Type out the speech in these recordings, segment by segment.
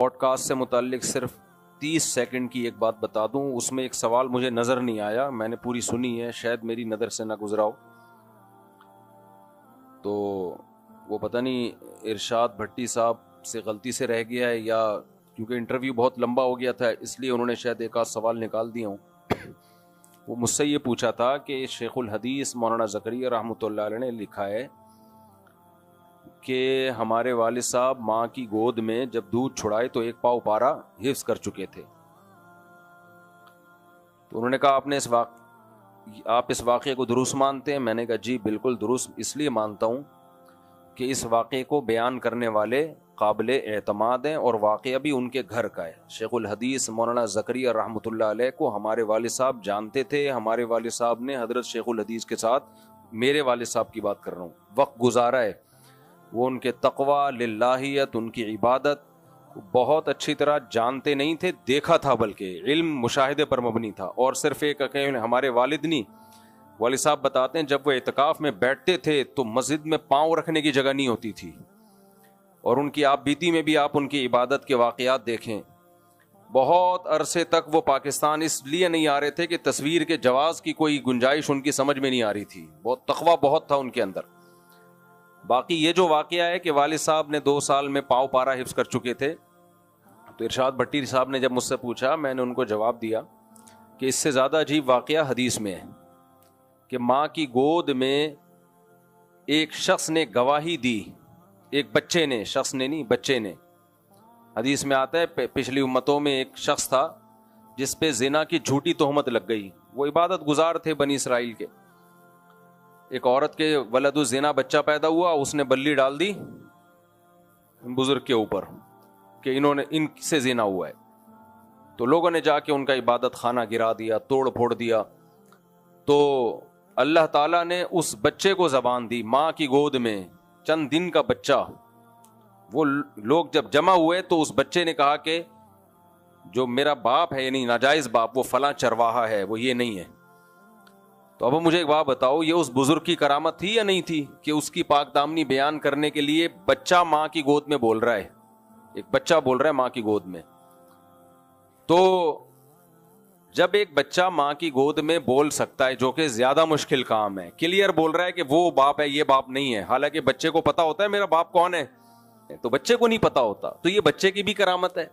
Pod cost سے متعلق صرف 30 سیکنڈ کی ایک بات بتا دوں. اس میں ایک سوال مجھے نظر نہیں آیا, میں نے پوری سنی ہے, شاید میری نظر سے نہ گزرا ہو. تو وہ پتہ نہیں ارشاد بھٹی صاحب سے غلطی سے رہ گیا ہے یا کیونکہ انٹرویو بہت لمبا ہو گیا تھا اس لیے انہوں نے شاید ایک آدھ سوال نکال دیا ہوں. وہ مجھ سے یہ پوچھا تھا کہ شیخ الحدیث مولانا زکریا رحمۃ اللہ علیہ نے لکھا ہے کہ ہمارے والد صاحب ماں کی گود میں جب دودھ چھڑائے تو ایک پاؤ پارا حفظ کر چکے تھے. تو انہوں نے کہا آپ اس واقعے کو درست مانتے ہیں؟ میں نے کہا جی بالکل درست اس لیے مانتا ہوں کہ اس واقعے کو بیان کرنے والے قابل اعتماد ہیں اور واقعہ بھی ان کے گھر کا ہے. شیخ الحدیث مولانا زکریا رحمۃ اللہ علیہ کو ہمارے والد صاحب جانتے تھے. ہمارے والد صاحب نے حضرت شیخ الحدیث کے ساتھ, میرے والد صاحب کی بات کر رہا ہوں, وقت گزارا ہے. وہ ان کے تقویٰ, للہیت, ان کی عبادت بہت اچھی طرح جانتے نہیں تھے, دیکھا تھا, بلکہ علم مشاہدے پر مبنی تھا. اور صرف ایک ہمارے والد نہیں, والد صاحب بتاتے ہیں جب وہ اعتکاف میں بیٹھتے تھے تو مسجد میں پاؤں رکھنے کی جگہ نہیں ہوتی تھی. اور ان کی آپ بیتی میں بھی آپ ان کی عبادت کے واقعات دیکھیں. بہت عرصے تک وہ پاکستان اس لیے نہیں آ رہے تھے کہ تصویر کے جواز کی کوئی گنجائش ان کی سمجھ میں نہیں آ رہی تھی. بہت تقویٰ بہت تھا ان کے اندر. باقی یہ جو واقعہ ہے کہ والد صاحب نے 2 سال میں پاؤ پارا حفظ کر چکے تھے, تو ارشاد بھٹی صاحب نے جب مجھ سے پوچھا میں نے ان کو جواب دیا کہ اس سے زیادہ عجیب واقعہ حدیث میں ہے کہ ماں کی گود میں ایک شخص نے گواہی دی, ایک بچے نے, شخص نے نہیں بچے نے. حدیث میں آتا ہے پچھلی امتوں میں ایک شخص تھا جس پہ زنا کی جھوٹی تہمت لگ گئی. وہ عبادت گزار تھے بنی اسرائیل کے. ایک عورت کے ولد الزنا بچہ پیدا ہوا, اس نے بلی ڈال دی بزرگ کے اوپر کہ ان سے زنا ہوا ہے. تو لوگوں نے جا کے ان کا عبادت خانہ گرا دیا, توڑ پھوڑ دیا. تو اللہ تعالیٰ نے اس بچے کو زبان دی. ماں کی گود میں چند دن کا بچہ. وہ لوگ جب جمع ہوئے تو اس بچے نے کہا کہ جو میرا باپ ہے, یعنی ناجائز باپ, وہ فلاں چرواہا ہے, وہ یہ نہیں ہے. تو اب مجھے ایک بات بتاؤ, یہ اس بزرگ کی کرامت تھی یا نہیں تھی کہ اس کی پاک دامنی بیان کرنے کے لیے بچہ ماں کی گود میں بول رہا ہے, ایک بچہ بول رہا ہے ماں کی گود میں. تو جب ایک بچہ ماں کی گود میں بول سکتا ہے, جو کہ زیادہ مشکل کام ہے, کلیئر بول رہا ہے کہ وہ باپ ہے, یہ باپ نہیں ہے, حالانکہ بچے کو پتا ہوتا ہے میرا باپ کون ہے, تو بچے کو نہیں پتا ہوتا. تو یہ بچے کی بھی کرامت ہے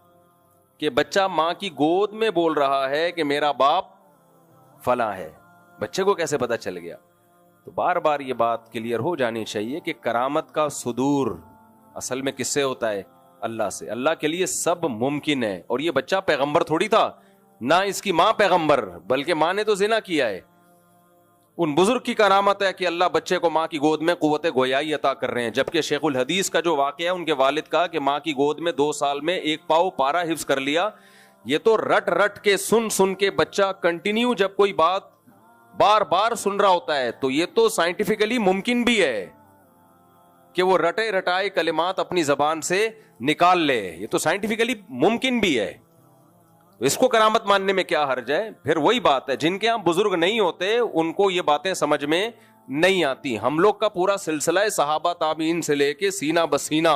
کہ بچہ ماں کی گود میں بول رہا ہے کہ میرا باپ فلاں ہے. بچے کو کیسے پتا چل گیا؟ تو بار بار یہ بات کلیئر ہو جانی چاہیے کہ کرامت کا صدور اصل میں کس سے ہوتا ہے؟ اللہ سے. اللہ کے لیے سب ممکن ہے. اور یہ بچہ پیغمبر تھوڑی تھا, نہ اس کی ماں پیغمبر, بلکہ ماں نے تو زنا کیا ہے. ان بزرگ کی کرامت ہے کہ اللہ بچے کو ماں کی گود میں قوت گویائی عطا کر رہے ہیں. جبکہ شیخ الحدیث کا جو واقعہ ہے ان کے والد کا کہ ماں کی گود میں 2 سال میں 1 پاؤ پارا حفظ کر لیا, یہ تو رٹ کے سن کے بچہ کنٹینیو جب کوئی بات بار بار سن رہا ہوتا ہے تو یہ تو سائنٹیفکلی ممکن بھی ہے کہ وہ رٹے رٹائے کلمات اپنی زبان سے نکال لے. یہ تو سائنٹیفکلی ممکن بھی ہے. اس کو کرامت ماننے میں کیا حرج ہے؟ پھر وہی بات ہے, جن کے ہاں بزرگ نہیں ہوتے ان کو یہ باتیں سمجھ میں نہیں آتی. ہم لوگ کا پورا سلسلہ صحابہ تابعین سے لے کے سینہ بسینہ,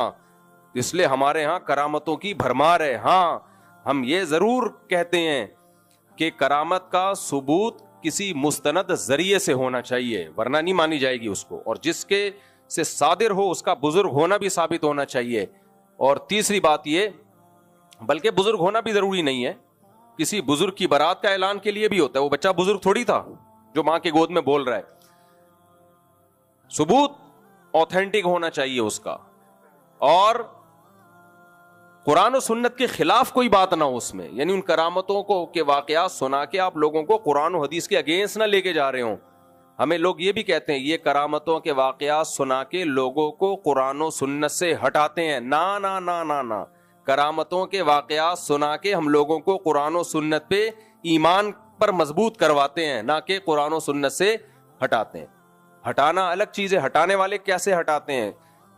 اس لیے ہمارے ہاں کرامتوں کی بھرمار ہے. ہاں ہم یہ ضرور کہتے ہیں کہ کرامت کا ثبوت کسی مستند ذریعے سے ہونا چاہیے, ورنہ نہیں مانی جائے گی اس کو. اور جس کے سے صادر ہو اس کا بزرگ ہونا بھی ثابت ہونا چاہیے. اور تیسری بات یہ, بلکہ بزرگ ہونا بھی ضروری نہیں ہے, کسی بزرگ کی برات کا اعلان کے لیے بھی ہوتا ہے. وہ بچہ بزرگ تھوڑی تھا جو ماں کی گود میں بول رہا ہے. ثبوت اوتھینٹک ہونا چاہیے اس کا, اور قرآن و سنت کے خلاف کوئی بات نہ ہو اس میں. یعنی ان کرامتوں کو کے واقعات سنا کے آپ لوگوں کو قرآن و حدیث کے اگینسٹ نہ لے کے جا رہے ہوں. ہمیں لوگ یہ بھی کہتے ہیں یہ کرامتوں کے واقعات سنا کے لوگوں کو قرآن و سنت سے ہٹاتے ہیں. نا نا نا نا نا, کرامتوں کے واقعات سنا کے ہم لوگوں کو قرآن و سنت پہ ایمان پر مضبوط کرواتے ہیں, نہ کہ قرآن و سنت سے ہٹاتے ہیں. ہٹانا الگ چیز ہے. ہٹانے والے کیسے ہٹاتے ہیں؟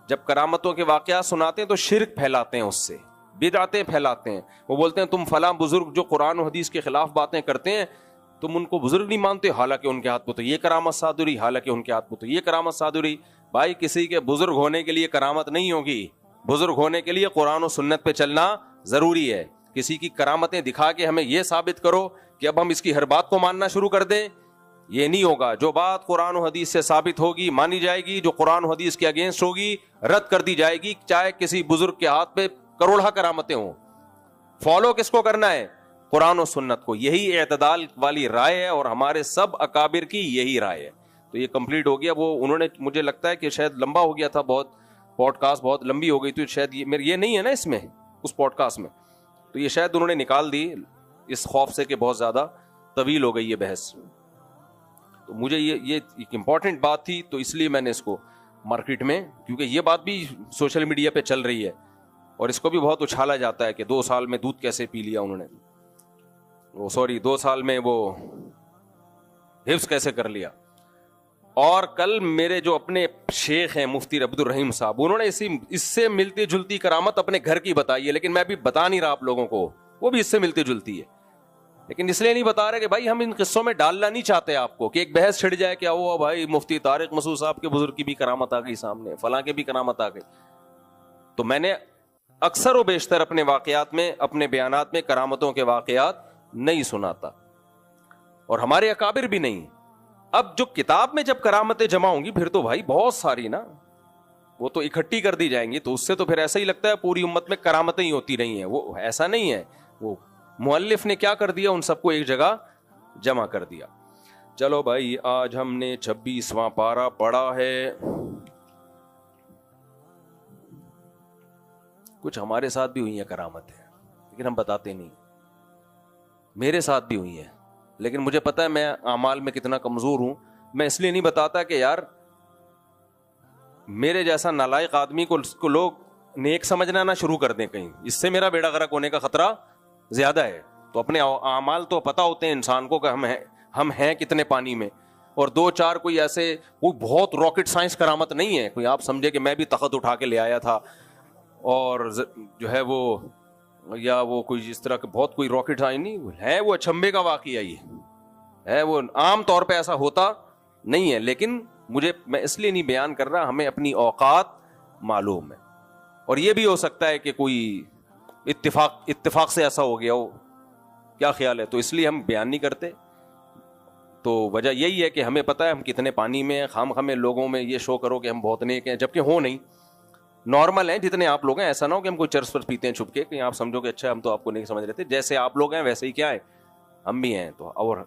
جب کرامتوں کے واقعات سناتے ہیں تو شرک پھیلاتے ہیں, اس سے بدعتیں پھیلاتے ہیں. وہ بولتے ہیں تم فلاں بزرگ جو قرآن و حدیث کے خلاف باتیں کرتے ہیں تم ان کو بزرگ نہیں مانتے, حالانکہ ان کے ہاتھ میں تو یہ کرامت صادری, حالانکہ ان کے ہاتھ میں تو یہ کرامت صادری. بھائی کسی کے بزرگ ہونے کے لیے کرامت نہیں ہوگی, بزرگ ہونے کے لیے قرآن و سنت پہ چلنا ضروری ہے. کسی کی کرامتیں دکھا کے ہمیں یہ ثابت کرو کہ اب ہم اس کی ہر بات کو ماننا شروع کر دیں, یہ نہیں ہوگا. جو بات قرآن و حدیث سے ثابت ہوگی مانی جائے گی, جو قرآن و حدیث کے اگینسٹ ہوگی رد کر دی جائے گی, چاہے کسی بزرگ کے ہاتھ پہ کروڑہ کرامتیں ہوں. فالو کس کو کرنا ہے؟ قرآن و سنت کو. یہی اعتدال والی رائے ہے اور ہمارے سب اکابر کی یہی رائے ہے. تو یہ کمپلیٹ ہو گیا. وہ انہوں نے, مجھے لگتا ہے کہ شاید لمبا ہو گیا تھا, بہت پوڈ کاسٹ بہت لمبی ہو گئی, تو شاید یہ نہیں ہے نا اس میں, اس پوڈ کاسٹ میں, تو یہ شاید انہوں نے نکال دی اس خوف سے کہ بہت زیادہ طویل ہو گئی یہ بحث. تو مجھے یہ ایک امپورٹنٹ بات تھی, تو اس لیے میں نے اس کو مارکیٹ میں, کیونکہ یہ بات بھی سوشل میڈیا پہ چل رہی ہے اور اس کو بھی بہت اچھالا جاتا ہے کہ 2 سال میں دودھ کیسے پی لیا انہوں نے, وہ 2 سال میں وہ حفظ کیسے کر لیا. اور کل میرے جو اپنے شیخ ہیں مفتی عبد الرحیم صاحب, انہوں نے اس سے ملتی جلتی کرامت اپنے گھر کی بتائی ہے, لیکن میں ابھی بتا نہیں رہا آپ لوگوں کو, وہ بھی اس سے ملتی جلتی ہے, لیکن اس لیے نہیں بتا رہے کہ بھائی ہم ان قصوں میں ڈالنا نہیں چاہتے آپ کو کہ ایک بحث چھڑ جائے کہ وہ بھائی مفتی طارق مسعود صاحب کے بزرگ کی بھی کرامت آ گئی سامنے, فلاں کے بھی کرامت آ گئی. تو میں نے اکثر و بیشتر اپنے واقعات میں, اپنے بیانات میں کرامتوں کے واقعات نہیں سناتا, اور ہمارے اکابر بھی نہیں. اب جو کتاب میں جب کرامتیں جمع ہوں گی پھر تو بھائی بہت ساری نا, وہ تو اکٹھی کر دی جائیں گی, تو اس سے تو پھر ایسا ہی لگتا ہے پوری امت میں کرامتیں ہی ہوتی نہیں ہیں. وہ ایسا نہیں ہے, وہ مؤلف نے کیا کر دیا, ان سب کو ایک جگہ جمع کر دیا. چلو بھائی, آج ہم نے 26واں پارہ پڑھا ہے. کچھ ہمارے ساتھ بھی ہوئی ہیں کرامتیں, لیکن ہم بتاتے نہیں. میرے ساتھ بھی ہوئی ہیں, لیکن مجھے پتا ہے میں اعمال میں کتنا کمزور ہوں. میں اس لیے نہیں بتاتا کہ یار میرے جیسا نالائق آدمی کو لوگ نیک سمجھنا نہ شروع کر دیں کہیں, اس سے میرا بیڑا غرق ہونے کا خطرہ زیادہ ہے. تو اپنے اعمال تو پتا ہوتے ہیں انسان کو کہ ہم ہیں کتنے پانی میں, اور 2-4 کوئی ایسے کوئی بہت راکٹ سائنس کرامت نہیں ہے, کوئی آپ سمجھے کہ میں بھی تخت اٹھا کے لے آیا تھا اور جو ہے وہ, یا وہ کوئی اس طرح کے بہت کوئی راکٹ سائنس نہیں ہے, وہ اچھمبے کا واقعہ ہی ہے, وہ عام طور پہ ایسا ہوتا نہیں ہے. لیکن میں اس لیے نہیں بیان کر رہا, ہمیں اپنی اوقات معلوم ہے, اور یہ بھی ہو سکتا ہے کہ کوئی اتفاق سے ایسا ہو گیا ہو, کیا خیال ہے, تو اس لیے ہم بیان نہیں کرتے. تو وجہ یہی ہے کہ ہمیں پتہ ہے ہم کتنے پانی میں ہیں. ہمیں لوگوں میں یہ شو کرو کہ ہم بہت نیک ہیں, جبکہ ہو نہیں, نارمل ہیں جتنے آپ لوگ ہیں. ایسا نہ ہو کہ ہم کوئی چرس پر پیتے ہیں چھپ کے, کہ آپ سمجھو کہ اچھا ہم تو آپ کو نہیں سمجھ رہے تھے, جیسے آپ لوگ ہیں ویسے ہی کیا ہے ہم بھی ہیں. تو اور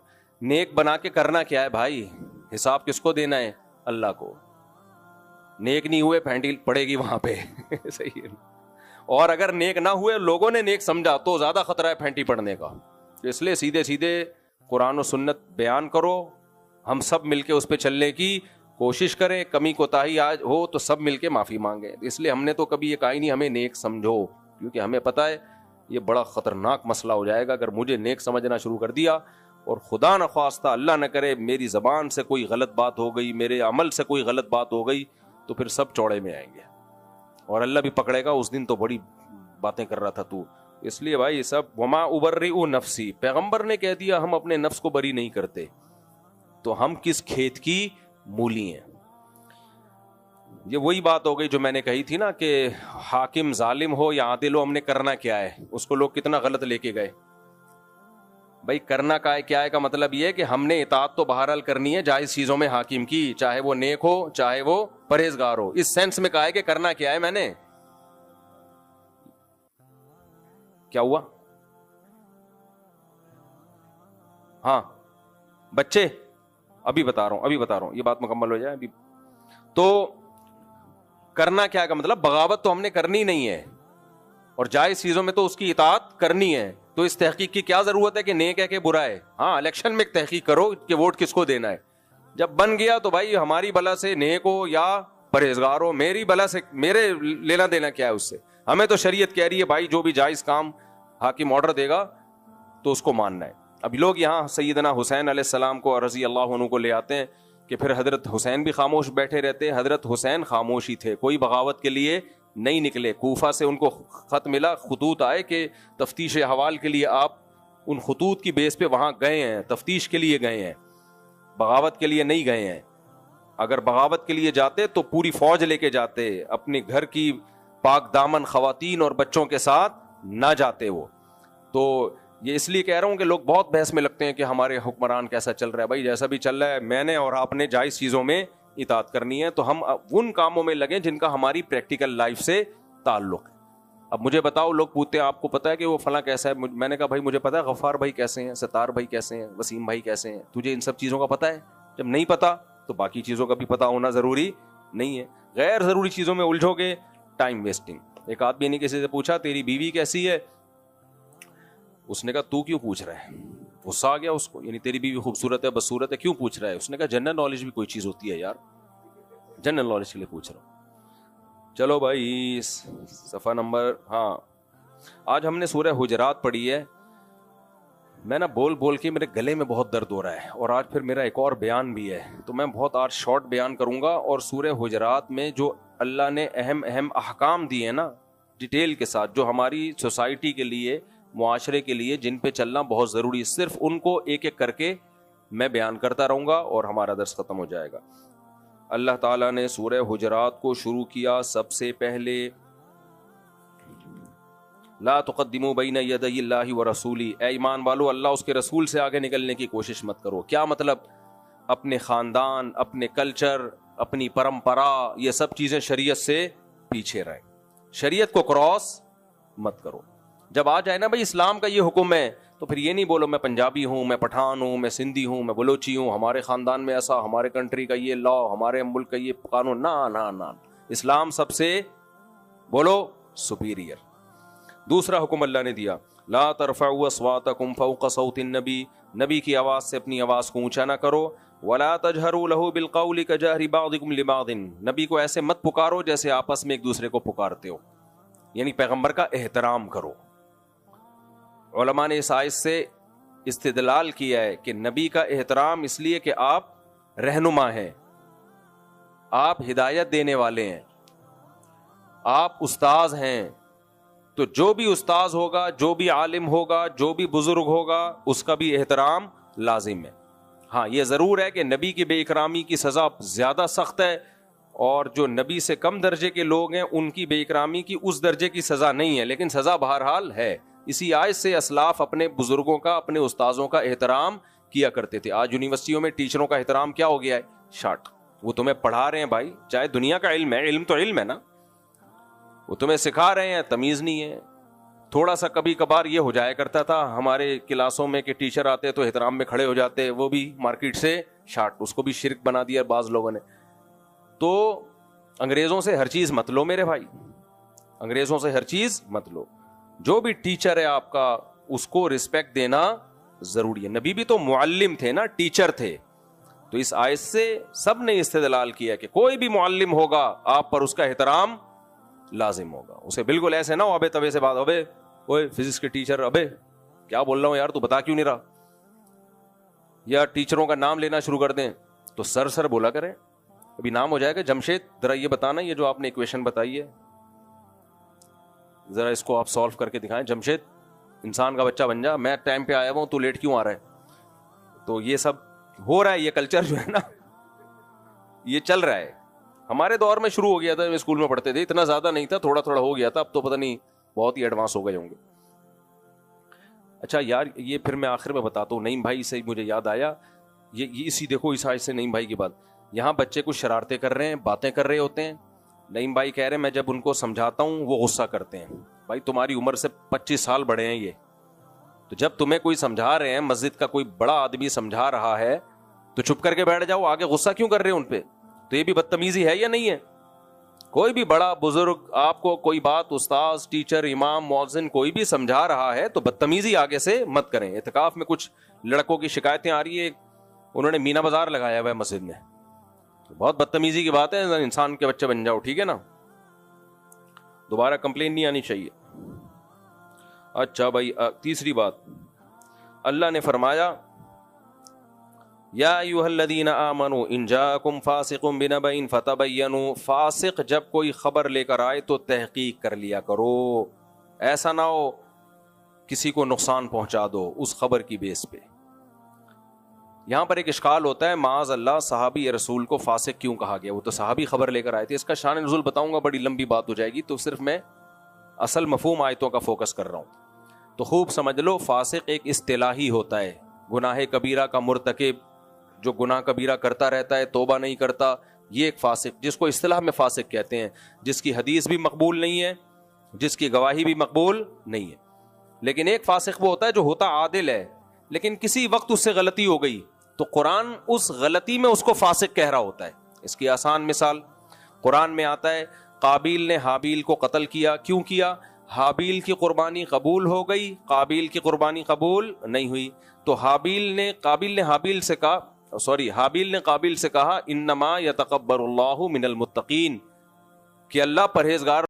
نیک بنا کے کرنا کیا ہے بھائی, حساب کس کو دینا ہے, اللہ کو. نیک نہیں ہوئے پھینٹی پڑے گی وہاں پہ صحیح ہے. اور اگر نیک نہ ہوئے, لوگوں نے نیک سمجھا, تو زیادہ خطرہ ہے پھینٹی پڑنے کا. اس لیے سیدھے قرآن و سنت بیان کرو, ہم سب مل کے اس پہ چلنے کی کوشش کریں. کمی کوتاہی آج ہو تو سب مل کے معافی مانگیں. اس لیے ہم نے تو کبھی یہ کہا ہی نہیں ہمیں نیک سمجھو, کیونکہ ہمیں پتہ ہے یہ بڑا خطرناک مسئلہ ہو جائے گا اگر مجھے نیک سمجھنا شروع کر دیا, اور خدا نخواستہ اللہ نہ کرے میری زبان سے کوئی غلط بات ہو گئی, میرے عمل سے کوئی غلط بات ہو گئی, تو پھر سب چوڑے میں آئیں گے اور اللہ بھی پکڑے گا, اس دن تو بڑی باتیں کر رہا تھا تو. اس لیے بھائی سب وما ابرئ نفسی, پیغمبر نے کہہ دیا ہم اپنے نفس کو بری نہیں کرتے, تو ہم کس کھیت کی مولی ہیں. یہ وہی بات ہو گئی جو میں نے کہی تھی نا کہ حاکم ظالم ہو یا عادل ہو, ہم نے کرنا کیا ہے, اس کو لوگ کتنا غلط لے کے گئے. بھائی کرنا کیا ہے کا مطلب یہ ہے کہ ہم نے اطاعت تو بہرحال کرنی ہے جائز چیزوں میں حاکم کی, چاہے وہ نیک ہو چاہے وہ پرہیزگار ہو. اس سینس میں کہا ہے کہ کرنا کیا ہے. میں نے کیا ہوا, ہاں بچے ابھی بتا رہا ہوں یہ بات مکمل ہو جائے ابھی. تو کرنا کیا کا مطلب بغاوت تو ہم نے کرنی نہیں ہے, اور جائز چیزوں میں تو اس کی اطاعت کرنی ہے. تو اس تحقیق کی کیا ضرورت ہے کہ نیک ہے کہ برا ہے. ہاں الیکشن میں ایک تحقیق کرو کہ ووٹ کس کو دینا ہے. جب بن گیا تو بھائی ہماری بلا سے نیک ہو یا پرہیزگار ہو, میری بلا سے میرے لینا دینا کیا ہے اس سے. ہمیں تو شریعت کہہ رہی ہے بھائی جو بھی جائز کام حاکم آرڈر دے گا تو اس کو ماننا ہے. ابھی لوگ یہاں سیدنا حسین علیہ السلام کو رضی اللہ عنہ کو لے آتے ہیں کہ پھر حضرت حسین بھی خاموش بیٹھے رہتے. حضرت حسین خاموش ہی تھے, کوئی بغاوت کے لیے نہیں نکلے. کوفہ سے ان کو خط ملا, خطوط آئے کہ تفتیش احوال کے لیے آپ ان خطوط کی بیس پہ وہاں گئے ہیں, تفتیش کے لیے گئے ہیں, بغاوت کے لیے نہیں گئے ہیں. اگر بغاوت کے لیے جاتے تو پوری فوج لے کے جاتے, اپنے گھر کی پاک دامن خواتین اور بچوں کے ساتھ نہ جاتے وہ. تو یہ اس لیے کہہ رہا ہوں کہ لوگ بہت بحث میں لگتے ہیں کہ ہمارے حکمران کیسا چل رہا ہے. بھائی جیسا بھی چل رہا ہے, میں نے اور آپ نے جائز چیزوں میں اطاعت کرنی ہے, تو ہم ان کاموں میں لگیں جن کا ہماری پریکٹیکل لائف سے تعلق ہے. اب مجھے بتاؤ, لوگ پوچھتے ہیں آپ کو پتا ہے کہ وہ فلاں کیسا ہے, میں نے کہا بھائی مجھے پتا ہے غفار بھائی کیسے ہیں, ستار بھائی کیسے ہیں, وسیم بھائی کیسے ہیں, تجھے ان سب چیزوں کا پتا ہے؟ جب نہیں پتا تو باقی چیزوں کا بھی پتا ہونا ضروری نہیں ہے. غیر ضروری چیزوں میں الجھو گے, ٹائم ویسٹنگ. ایک آدمی نے کسی سے پوچھا تیری بیوی کیسی ہے, اس نے کہا تو کیوں پوچھ رہا ہے؟ غصہ آ گیا اس کو, یعنی تیری بیوی خوبصورت ہے, بدصورت ہے, کیوں پوچھ رہا ہے؟ اس نے کہا جنرل نالج بھی کوئی چیز ہوتی ہے یار, جنرل نالج کے لیے پوچھ رہا ہوں. چلو بھائی صفحہ نمبر, ہاں آج ہم نے سورہ حجرات پڑھی ہے. میں نا بول بول کے میرے گلے میں بہت درد ہو رہا ہے, اور آج پھر میرا ایک اور بیان بھی ہے, تو میں بہت آج شارٹ بیان کروں گا. اور سورہ حجرات میں جو اللہ نے اہم اہم احکام دیے ہیں نا ڈیٹیل کے ساتھ, جو ہماری سوسائٹی کے لیے, معاشرے کے لیے, جن پہ چلنا بہت ضروری ہے, صرف ان کو ایک ایک کر کے میں بیان کرتا رہوں گا اور ہمارا درس ختم ہو جائے گا. اللہ تعالیٰ نے سورہ حجرات کو شروع کیا سب سے پہلے لا تقدموا بین یدی اللہ ورسولہ, اے ایمان والو اللہ اس کے رسول سے آگے نکلنے کی کوشش مت کرو. کیا مطلب؟ اپنے خاندان, اپنے کلچر, اپنی پرمپرا, یہ سب چیزیں شریعت سے پیچھے رہیں, شریعت کو کراس مت کرو. جب آ جائے نا بھائی اسلام کا یہ حکم ہے, تو پھر یہ نہیں بولو میں پنجابی ہوں, میں پٹھان ہوں, میں سندھی ہوں, میں بلوچی ہوں, ہمارے خاندان میں ایسا, ہمارے کنٹری کا یہ لا, ہمارے ملک کا یہ قانون. نہ, اسلام سب سے بولو سپیریئر. دوسرا حکم اللہ نے دیا لا ترفعوا اصواتکم فوق صوت النبی, نبی کی آواز سے اپنی آواز کو اونچا نہ کرو. ولا تجہروا له بالقول کجہر بعضکم لبعض, نبی کو ایسے مت پکارو جیسے آپس میں ایک دوسرے کو پکارتے ہو, یعنی پیغمبر کا احترام کرو. علماء نے اس آیت سے استدلال کیا ہے کہ نبی کا احترام اس لیے کہ آپ رہنما ہیں, آپ ہدایت دینے والے ہیں, آپ استاذ ہیں, تو جو بھی استاذ ہوگا, جو بھی عالم ہوگا, جو بھی بزرگ ہوگا, اس کا بھی احترام لازم ہے. ہاں یہ ضرور ہے کہ نبی کی بے اکرامی کی سزا زیادہ سخت ہے, اور جو نبی سے کم درجے کے لوگ ہیں ان کی بے اکرامی کی اس درجے کی سزا نہیں ہے, لیکن سزا بہرحال ہے. اسی آیت سے اسلاف اپنے بزرگوں کا, اپنے استاذوں کا احترام کیا کرتے تھے. آج یونیورسٹیوں میں ٹیچروں کا احترام کیا ہو گیا ہے؟ شارٹ. وہ تمہیں پڑھا رہے ہیں بھائی, چاہے دنیا کا علم ہے, علم تو علم ہے نا, وہ تمہیں سکھا رہے ہیں, تمیز نہیں ہے. تھوڑا سا کبھی کبھار یہ ہو جایا کرتا تھا ہمارے کلاسوں میں کہ ٹیچر آتے تو احترام میں کھڑے ہو جاتے, وہ بھی مارکیٹ سے شارٹ, اس کو بھی شرک بنا دیا بعض لوگوں نے. تو انگریزوں سے ہر چیز مت لو میرے بھائی, انگریزوں سے ہر چیز مت لو. جو بھی ٹیچر ہے آپ کا اس کو رسپیکٹ دینا ضروری ہے. نبی بھی تو معلم تھے نا, ٹیچر تھے. تو اس آیت سے سب نے استدلال کیا کہ کوئی بھی معلم ہوگا آپ پر اس کا احترام لازم ہوگا. اسے بالکل ایسے نہ ہو ابے تبے سے بات, ابے اوے فزکس کے ٹیچر, ابے کیا بول رہا ہوں یار, تو بتا کیوں نہیں رہا, یا ٹیچروں کا نام لینا شروع کر دیں تو سر بولا کریں. ابھی نام ہو جائے گا جمشید, ذرا یہ بتانا یہ جو آپ نے ایکویشن بتائی ہے ذرا اس کو آپ سالو کر کے دکھائیں. جمشید انسان کا بچہ بن جا, میں ٹائم پہ آیا ہوں, تو لیٹ کیوں آ رہا ہے. تو یہ سب ہو رہا ہے, یہ کلچر جو ہے نا یہ چل رہا ہے. ہمارے دور میں شروع ہو گیا تھا, اسکول میں پڑھتے تھے, اتنا زیادہ نہیں تھا, تھوڑا تھوڑا ہو گیا تھا, اب تو پتہ نہیں بہت ہی ایڈوانس ہو گئے ہوں گے. اچھا یار یہ پھر میں آخر میں بتاتا ہوں, نعیم بھائی سے مجھے یاد آیا, یہ اسی دیکھو اس آیت سے نعیم بھائی کی بات. یہاں بچے کچھ شرارتیں کر رہے ہیں, باتیں کر رہے ہوتے ہیں, نعیم بھائی کہہ رہے ہیں میں جب ان کو سمجھاتا ہوں وہ غصہ کرتے ہیں. بھائی تمہاری عمر سے 25 سال بڑے ہیں یہ, تو جب تمہیں کوئی سمجھا رہے ہیں, مسجد کا کوئی بڑا آدمی سمجھا رہا ہے, تو چپ کر کے بیٹھ جاؤ, آگے غصہ کیوں کر رہے ہیں ان پہ. تو یہ بھی بدتمیزی ہے یا نہیں ہے؟ کوئی بھی بڑا بزرگ آپ کو کوئی بات, استاذ, ٹیچر, امام, مؤذن کوئی بھی سمجھا رہا ہے تو بدتمیزی آگے سے مت کریں. اعتکاف میں کچھ لڑکوں کی شکایتیں آ رہی ہے, انہوں نے مینا بازار لگایا ہوا ہے مسجد میں, بہت بدتمیزی کی بات ہے, انسان کے بچے بن جاؤ, ٹھیک ہے نا, دوبارہ کمپلین نہیں آنی چاہیے. اچھا بھائی تیسری بات, اللہ نے فرمایا یا ایھا الذین آمنوا ان جاءکم فاسق بنبأ فتبینوا, فاسق جب کوئی خبر لے کر آئے تو تحقیق کر لیا کرو, ایسا نہ ہو کسی کو نقصان پہنچا دو اس خبر کی بیس پہ. یہاں پر ایک اشکال ہوتا ہے, معاذ اللہ صحابی رسول کو فاسق کیوں کہا گیا, وہ تو صحابی خبر لے کر آئے تھے. اس کا شان نزول بتاؤں گا, بڑی لمبی بات ہو جائے گی, تو صرف میں اصل مفہوم آیتوں کا فوکس کر رہا ہوں. تو خوب سمجھ لو, فاسق ایک اصطلاحی ہوتا ہے, گناہ کبیرہ کا مرتکب, جو گناہ کبیرہ کرتا رہتا ہے, توبہ نہیں کرتا, یہ ایک فاسق, جس کو اصطلاح میں فاسق کہتے ہیں, جس کی حدیث بھی مقبول نہیں ہے, جس کی گواہی بھی مقبول نہیں ہے. لیکن ایک فاسق وہ ہوتا ہے جو ہوتا عادل ہے, لیکن کسی وقت اس سے غلطی ہو گئی, تو قرآن اس غلطی میں اس کو فاسق کہہ رہا ہوتا ہے. اس کی آسان مثال قرآن میں آتا ہے, قابیل نے حابیل کو قتل کیا. کیوں کیا؟ حابیل کی قربانی قبول ہو گئی, قابیل کی قربانی قبول نہیں ہوئی. تو حابیل نے حابیل سے کہا انما یتقبل اللہ من المتقین, کہ اللہ پرہیزگار